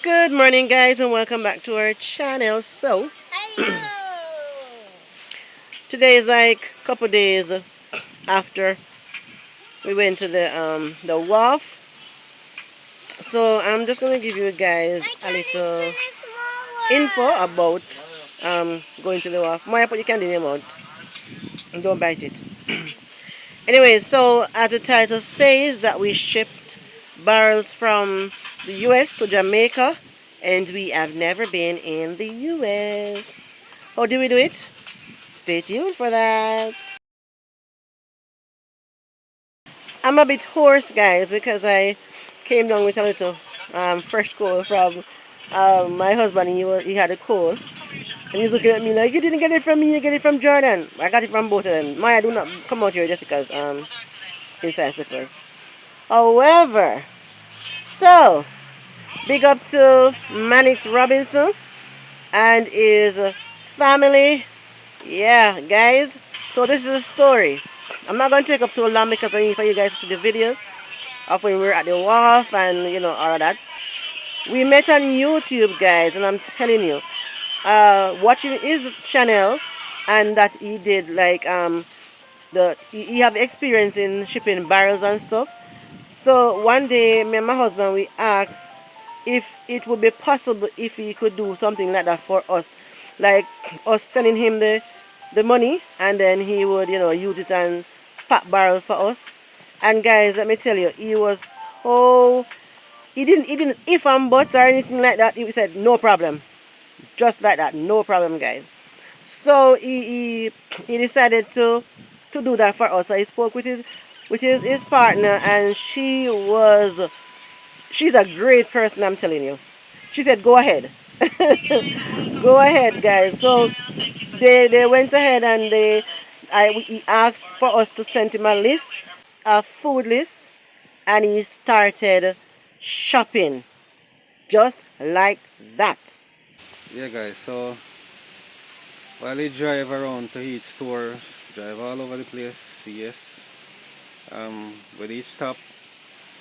Good morning, guys, and welcome back to our channel. So today is like a couple days after we went to the wharf. So I'm just gonna give you guys a little info about going to the wharf. Maya, put your candy in your mouth and don't bite it. Anyway, so as the title says, that we shipped barrels from the US to Jamaica, and we have never been in the US. How do we do it? Stay tuned for that. I'm a bit hoarse, guys, because I came down with a little fresh cold from my husband. He had a cold, and he's looking at me like, "You didn't get it from me, you get it from Jordan." I got it from both of them. Maya, do not come out here just because his sensitive. However, so big up to Mannix Robinson and his family. Yeah, guys. So this is the story. I'm not going to take up too long because I need for you guys to see the video of when we were at the wharf and all of that. We met on YouTube, guys, and I'm telling you, watching his channel, and that he did like he have experience in shipping barrels and stuff. So one day, me and my husband, we asked if it would be possible if he could do something like that for us, like us sending him the money, and then he would use it and pack barrels for us. And guys, let me tell you, he was so he didn't if and buts or anything like that. He said no problem, just like that, no problem, guys. So he decided to do that for us. So he spoke with his partner, and she's a great person, I'm telling you. She said, go ahead. Go ahead, guys. So they went ahead, and he asked for us to send him a list, a food list, and he started shopping just like that. Yeah, guys, so while he drive around to each stores, drive all over the place, yes, with each stop,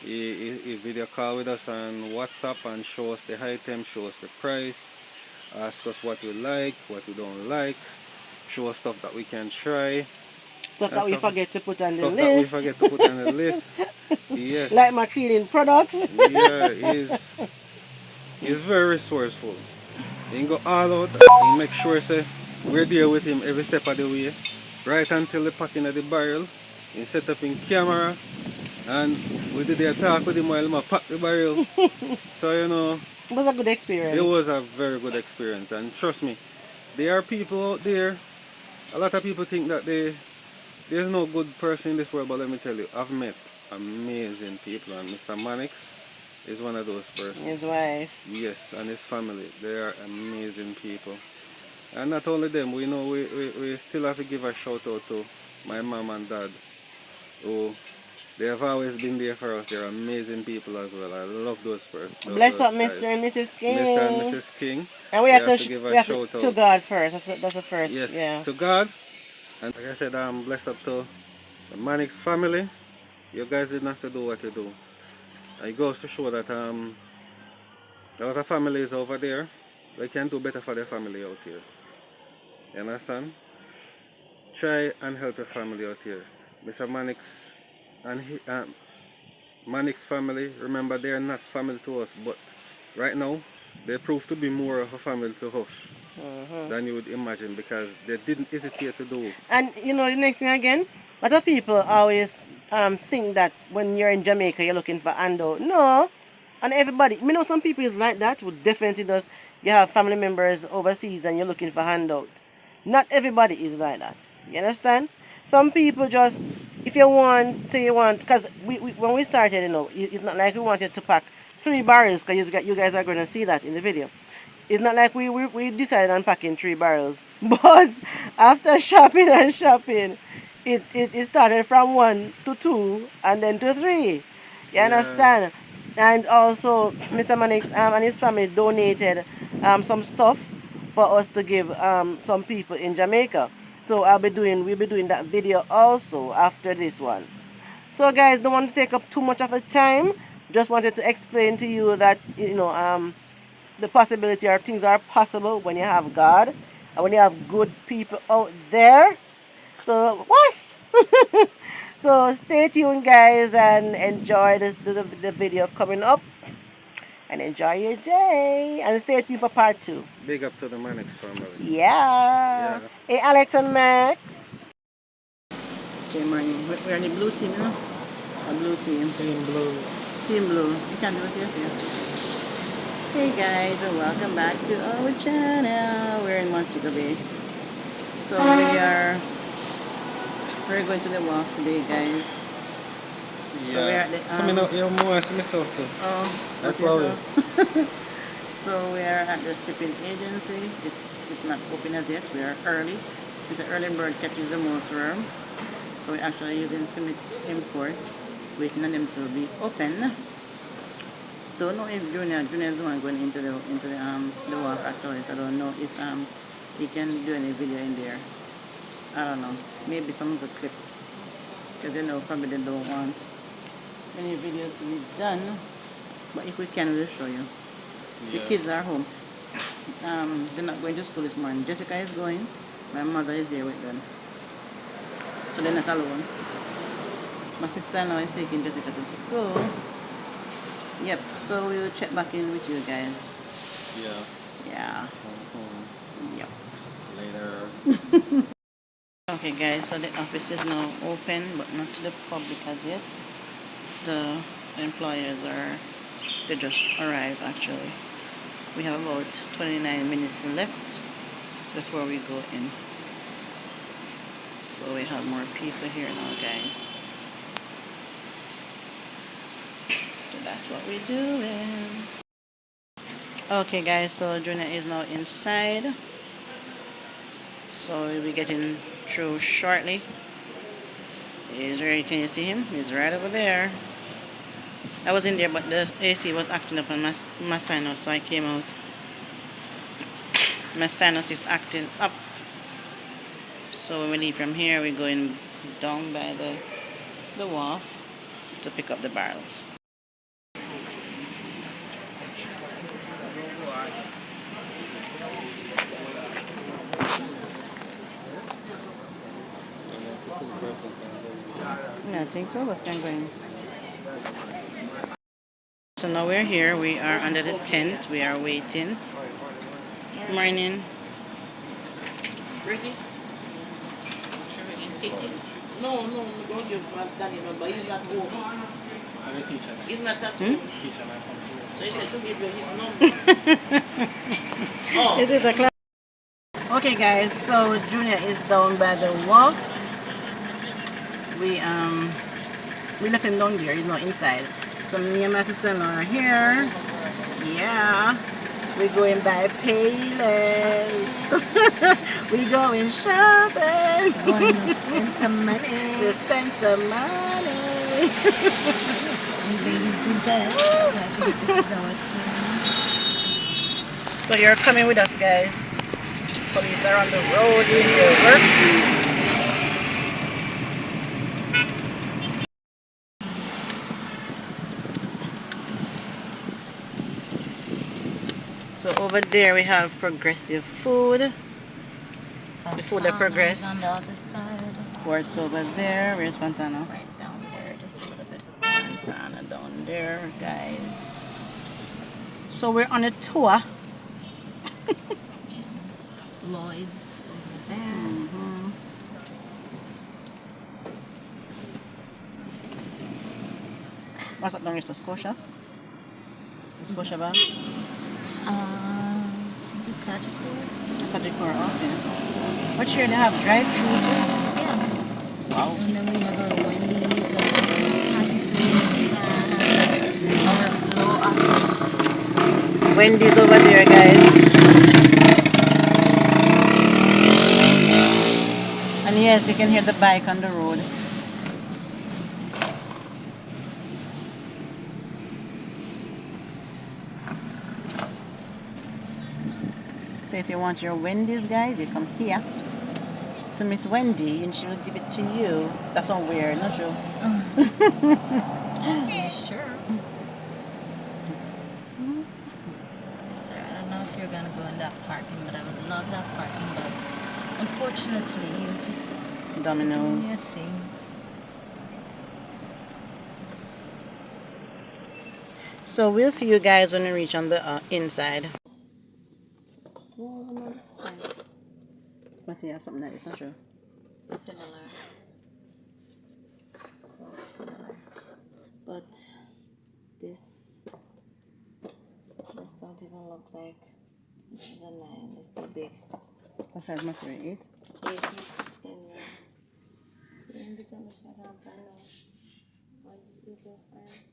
he video call with us on WhatsApp and show us the item, show us the price, ask us what we like, what we don't like, show us stuff that we can try. Stuff that we forget to put on the Stuff list. that we forget to put on the list. Yes. Like my cleaning products. Yeah, he's very resourceful. He can go all out, he make sure say we're there with him every step of the way. Right until the packing of the barrel. He set up in camera, and we did the talk with him while he pack the barrel. So It was a good experience. it was a very good experience, and trust me, there are people out there. A lot of people think that there's no good person in this world, but let me tell you, I've met amazing people, and Mr. Mannix is one of those persons. His wife. Yes, and his family. They are amazing people. And not only them, we still have to give a shout out to my mom and dad, who they have always been there for us. They're amazing people as well. I love those persons. Bless up Mr. and Mrs. King. Mr. and Mrs. King. And we have to give we a have shout out to God first. That's the first. Yes, Yeah. to God. And like I said, I'm blessed up to the Mannix family. You guys didn't have to do what you do. It goes to show that a lot of families over there, they can do better for their family out here. You understand? Try and help your family out here. Mr. Mannix and Mannix family, remember, they are not family to us, but right now they prove to be more of a family to us than you would imagine, because they didn't hesitate to do. And the next thing again, a lot of people always think that when you're in Jamaica you're looking for handout. No. And everybody, some people is like that, who definitely does. You have family members overseas and you're looking for handout. Not everybody is like that. You understand? Some people just, if you want, say you want, because when we started, it's not like we wanted to pack 3 barrels, because you guys are going to see that in the video. It's not like we decided on packing 3 barrels. But after shopping and shopping, it started from 1 to 2 and then to 3. You understand? And also, Mr. Mannix and his family donated some stuff for us to give some people in Jamaica. So we'll be doing that video also after this one. So guys, don't want to take up too much of the time. Just wanted to explain to you that the possibility or things are possible when you have God and when you have good people out there. So what? So stay tuned, guys, and enjoy the video coming up. And enjoy your day. And stay tuned for part 2. Big up to the Mannix family. Yeah. Yeah. Hey, Alex and Max. Okay, morning. We're on the blue team, you know? A blue team. Team Blue. Team blue. You can do it here. Hey guys, and welcome back to our channel. We're in Montego Bay. So we're going to the walk today, guys. Yeah. So we're at the you're more to myself too. oh, That's what you why. do? So we are at the shipping agency. It's not open as yet. We are early. It's an early bird catches the most worm. So we're actually using States.Part, waiting on them to be open. Don't know if Junior is the one going into the walk actually. So I don't know if he can do any video in there. I don't know. Maybe some of the clip, because probably they don't want any videos to be done. But if we can, we'll show you. The kids are home. They're not going to school this morning. Jessica is going. My mother is there with them. So they're not alone. My sister-in-law is taking Jessica to school. Yep, so we'll check back in with you guys. Yeah. Yep. Later. Okay guys, so the office is now open, but not to the public as yet. The employers they just arrived actually. We have about 29 minutes left before we go in. So we have more people here now, guys. So that's what we're doing. Okay guys, so Junior is now inside. So we'll be getting through shortly. He's ready. Can you see him? He's right over there. I was in there, but the AC was acting up on my sinus, so I came out. My sinus is acting up. So when we leave from here, we're going down by the wharf to pick up the barrels. I think so. What's going? So now we're here. We are under the tent. We are waiting. Good morning. Ricky? No, don't give us that name, but he's not home. I'm a teacher. He's not at home. Teacher, So he said to give you his number. Oh. Is it a class? Okay guys, so Junior is down by the wharf. We left him down there, he's not inside. So me and my sister-in-law are here. Yeah. We're going by Payless. We're going shopping. Going to spend some money. To spend some money. Ladies do best. I think this is our turn. So you're coming with us, guys. Police are on the road doing their work. So over there we have progressive food. The food that progress. On the other side. Quartz over there. Where's Fontana? Right down there, just a little bit. Fontana down there, guys. So we're on a tour. Lloyd's over there. What's up down here? Scotia? Scotia Bar? I think it's Sagicor. Sagicor, okay. What here they have? Drive-through too? Yeah. Wow. And then we have our Wendy's, Patty Place, our Flow office. Wendy's over there, guys. And yes, you can hear the bike on the road. So if you want your Wendy's, guys, you come here to Miss Wendy and she will give it to you. That's not weird, not true? Yeah, sure. It's alright. gonna go in that parking, but I would love that parking, but unfortunately you just doing Dominoes. your thing. So we'll see you guys when we reach on the inside. Oh, no, this is But you have something that is not true. similar. It's quite similar. But this don't even look like this is a 9. It's too big. What size must be 8? 8 is in the Thomas I know. What is the difference?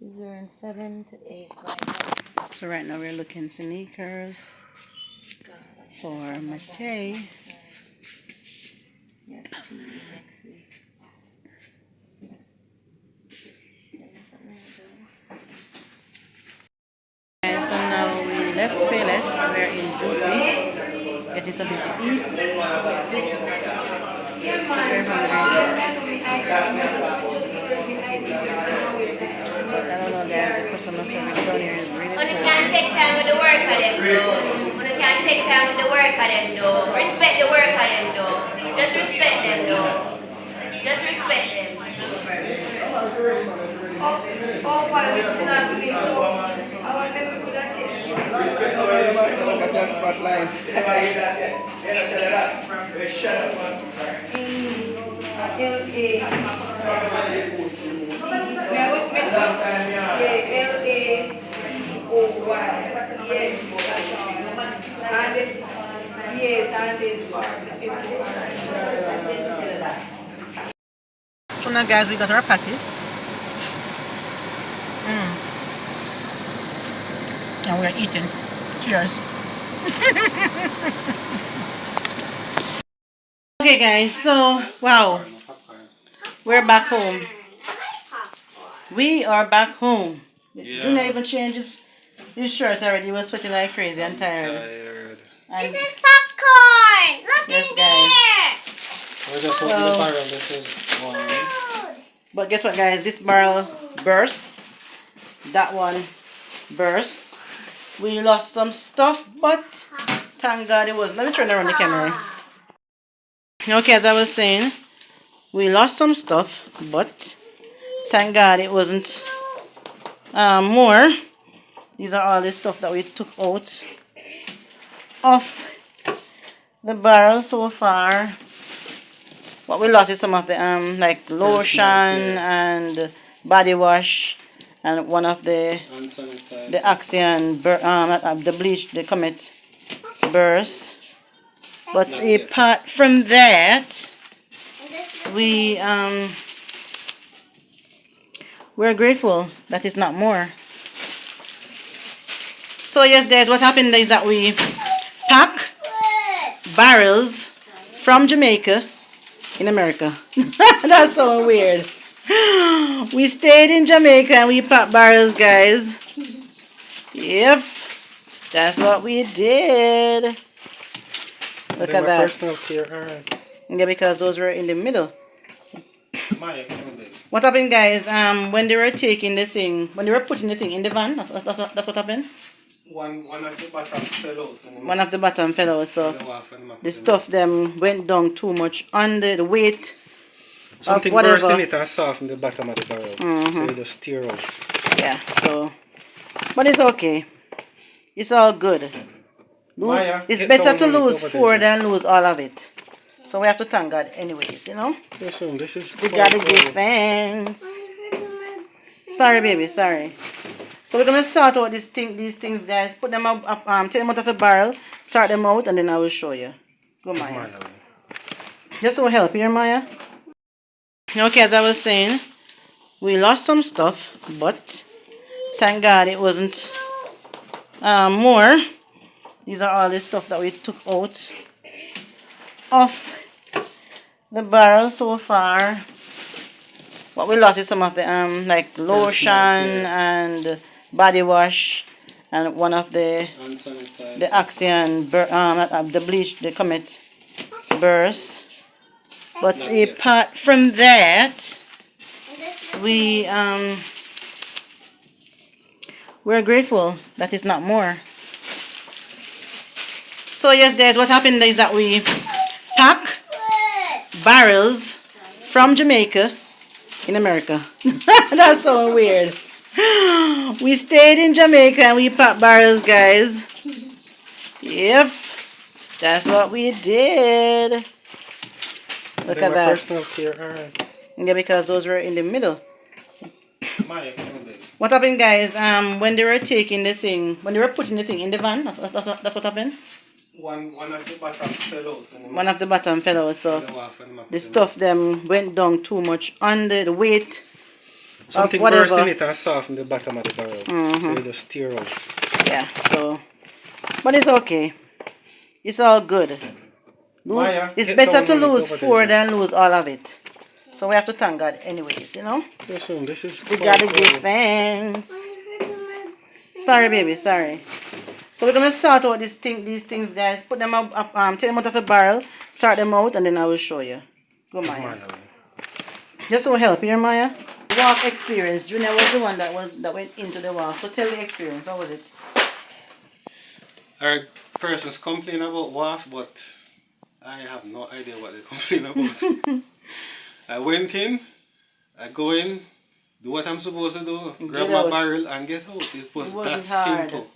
These are in 7 to 8 right now. So right now we're looking sneakers for Matei. Yes, next week. And so now we left Payless. We're in Juicy. Getting something to eat. We're hungry. I don't know guys, the customer service down here is really When you cool. can't take time with the work of them though. When you can't take time with the work of them though. Respect the work of them though. Just respect them though. Just respect them. So now guys, we got our patty. And we're eating. Cheers. Okay guys, so wow. We're back home. We are back home. Yeah. Do not even change his shirt already. He was sweating like crazy and tired. And This is popcorn. Look yes in guys. there. We're just opening the barrel. This is one. But guess what guys, this barrel burst. That one burst. We lost some stuff, but thank God it was. Let me turn around the camera. Okay, as I was saying, we lost some stuff, but thank God it wasn't more. These are all the stuff that we took out of the barrel so far. What we lost is some of the like lotion and body wash and one of the Axion the bleach, the Comet burst. But apart from that, we're grateful that it's not more. So yes guys, what happened is that we pack barrels from Jamaica in America. That's so weird. We stayed in Jamaica and we packed barrels, guys. Yep, that's what we did. Look at that. Yeah, because those were in the middle. What happened, guys? When they were taking the thing, when they were putting the thing in the van, that's what happened. One of the bottom fell out. One of the bottom fell out, so the stuff them went down too much under the weight. Something whatever. burst in it and softened the bottom of the barrel. So you just tear out. Yeah, so but it's okay. It's all good. Maya, It's get better down to on it lose over 4 there. than lose all of it. So we have to thank God anyways, you know? Listen, this is We gotta give thanks. Sorry, baby, sorry. So we're gonna sort out these things, guys. Put them up, take them out of a barrel, sort them out, and then I will show you. Go, Maya. Just so help here, Maya. Okay, as I was saying, we lost some stuff, but thank God it wasn't more. These are all the stuff that we took out of the barrel so far. What we lost is some of the like lotion and body wash and one of the Axion the bleach, the Comet burst. But apart from we're grateful that it's not more. So yes, guys, what happened is that we pack barrels from Jamaica in America. That's so weird. We stayed in Jamaica and we packed barrels, guys. Yep, that's what we did. Look at that. Yeah, because those were in the middle. What happened, guys? When they were taking the thing, when they were putting the thing in the van, that's what happened. One of the bottom fell out. One of the bottom fell out, so the stuff them went down too much under the weight. Something burst in it and softened the bottom of the barrel. So you just steer out. Yeah, so, but it's okay. It's all good. It's better to lose 4 than lose all of it. So we have to thank God anyways, you know. Listen, this is We gotta give thanks. Sorry, baby, sorry. So we're gonna sort out these things, guys. Put them up, take them out of a barrel, start them out, and then I will show you. Go, Maya. Just so help here, Maya. Walk experience. Junior was the one that went into the walk. So tell the experience. How was it? Our persons complain about WAF, but I have no idea what they complain about. I went in, I go in, do what I'm supposed to do, grab my barrel and get out. It was that hard. simple.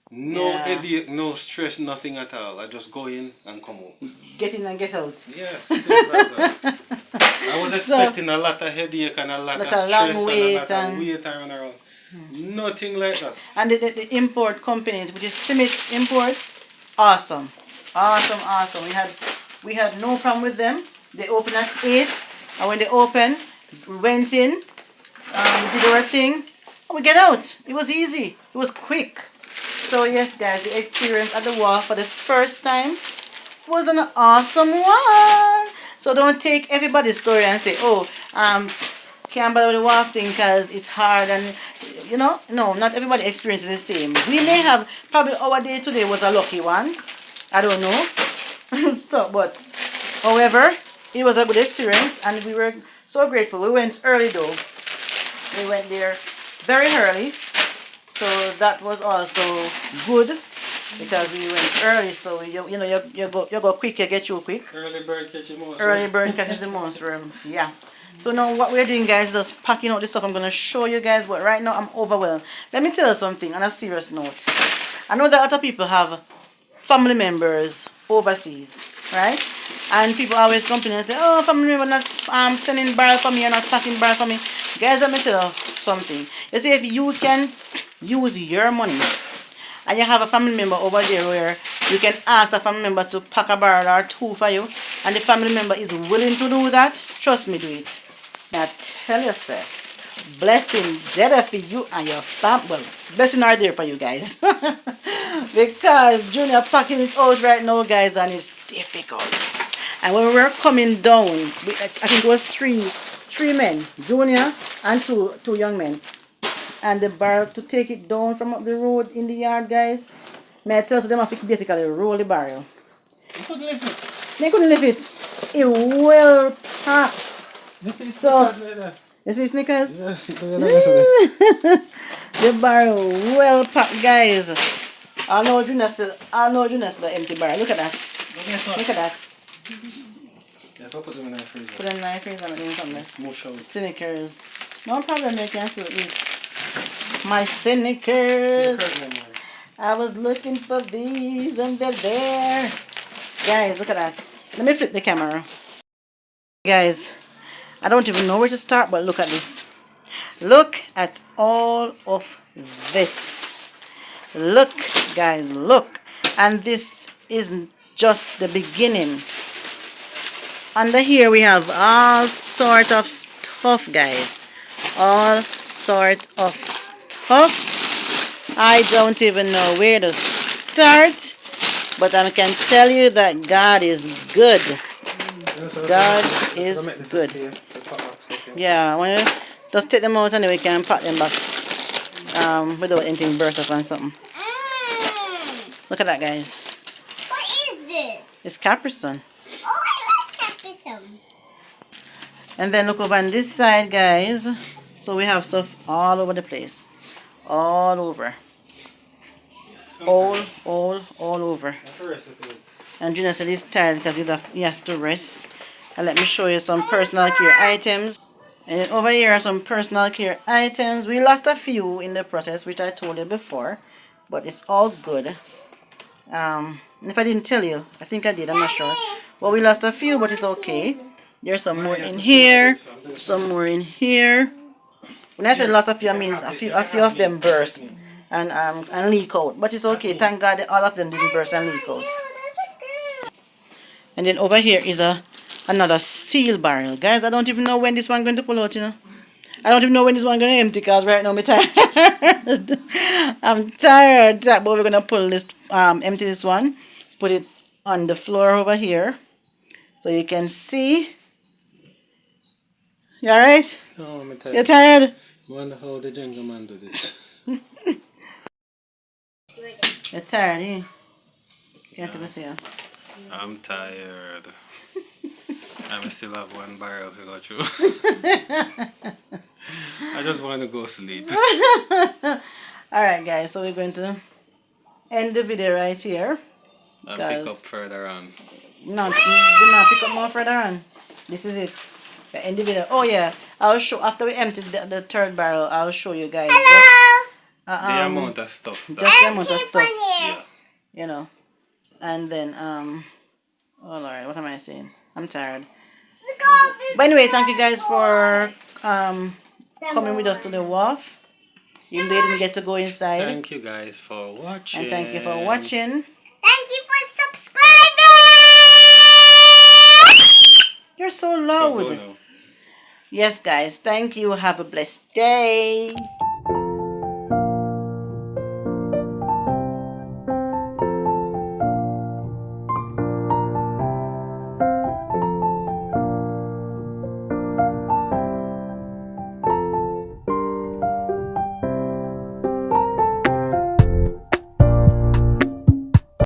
No headache, no stress, nothing at all. I just go in and come out. Get in and get out. Yes, simple as that. I was expecting a lot of headache and a lot of stress and a lot of weight around. Nothing like that. And the import companies, which is Simit Import, awesome. We had no problem with them. They opened at 8, and when they opened, we went in, we did our thing, and we get out. It was easy. It was quick. So yes, guys, the experience at the wharf for the first time was an awesome one. So don't take everybody's story and say, oh, can't bother with the wharf thing because it's hard, and you know, no, not everybody experiences the same. We may have, probably our day today was a lucky one. I don't know. So, but however, it was a good experience and we were so grateful. We went early though. We went there very early. So that was also good because we went early. So you know you go quick, you get through quick. Early bird catches the most. Early bird catches the most. Yeah. So now what we're doing, guys, is just packing out this stuff. I'm gonna show you guys, but right now I'm overwhelmed. Let me tell you something on a serious note. I know that other people have family members overseas, right? And people always complain and say, oh, family member not sending barrel for me or not packing barrel for me. Guys, let me tell you something. You see, if you can use your money and you have a family member over there where you can ask a family member to pack a barrel or 2 for you, and the family member is willing to do that, trust me, do it. Now tell yourself, blessing there for you and your family. Well, blessing are there for you guys. Because Junior packing it out right now, guys, and it's difficult. And when we were coming down, I think it was three men, Junior and two young men. And the barrel to take it down from up the road in the yard, guys. May I tell you, them have to basically roll the barrel. They couldn't lift it. They couldn't lift it. It well packed. You see So, you see Snickers? Yes, the barrel well packed, guys. I know Junior still empty barrel. Look at that. Look at that. Yeah, put them in the freezer. Put them in the freezer and something. Smush out. Snickers. No problem, you can still eat. My Snickers. I was looking for these and they're there. Guys, look at that. Let me flip the camera. Guys, I don't even know where to start, but look at this. Look at all of this. Look, guys, look. And this is just the beginning. Under here we have all sort of stuff, guys. All sort of stuff. I don't even know where to start, but I can tell you that God is good. God is good. Yeah, I want to just take them out and then we can pack them back without anything burst up and something. Look at that, guys. What is this? It's Capri Sun. Oh, I like Capri Sun. And then look over on this side, guys. So we have stuff all over the place. all over. All over. And Junior said he's tired because he have to rest. And let me show you some personal care items. And then over here are some personal care items. We lost a few in the process, which I told you before, but it's all good. If I didn't tell you, I think I did, I'm not sure. Well, we lost a few, but it's okay. There's some more in here, some more in here. When I say lost a few, I mean a few of them burst and leak out. But it's okay. Thank God that all of them didn't burst and leak out. And then over here is another seal barrel. Guys, I don't even know when this one going to pull out, you know. I don't even know when this one going to empty because right now I'm tired. I'm tired. But we're going to pull this, empty this one. Put it on the floor over here. So you can see. You alright? No, I'm tired. You're tired? I wonder how the gentleman do this. You're tired, eh? Can't even see you. I'm tired. I still have one barrel to go through. I just want to go sleep. Alright guys, so we're going to end the video right here. And pick up further on. No, do not pick up more further on. This is it. The end the video. Oh yeah, I'll show after we empty the third barrel. I'll show you guys. Hello. The amount of stuff. Just the amount of stuff. Yeah. You know. And then oh Lord, what am I saying? I'm tired. Look at all this. But anyway, thank you guys for coming with us to the wharf. Even though you didn't get to go inside. Thank you guys for watching. And thank you for watching. Thank you for subscribing. You're so loud. Yes, guys. Thank you. Have a blessed day.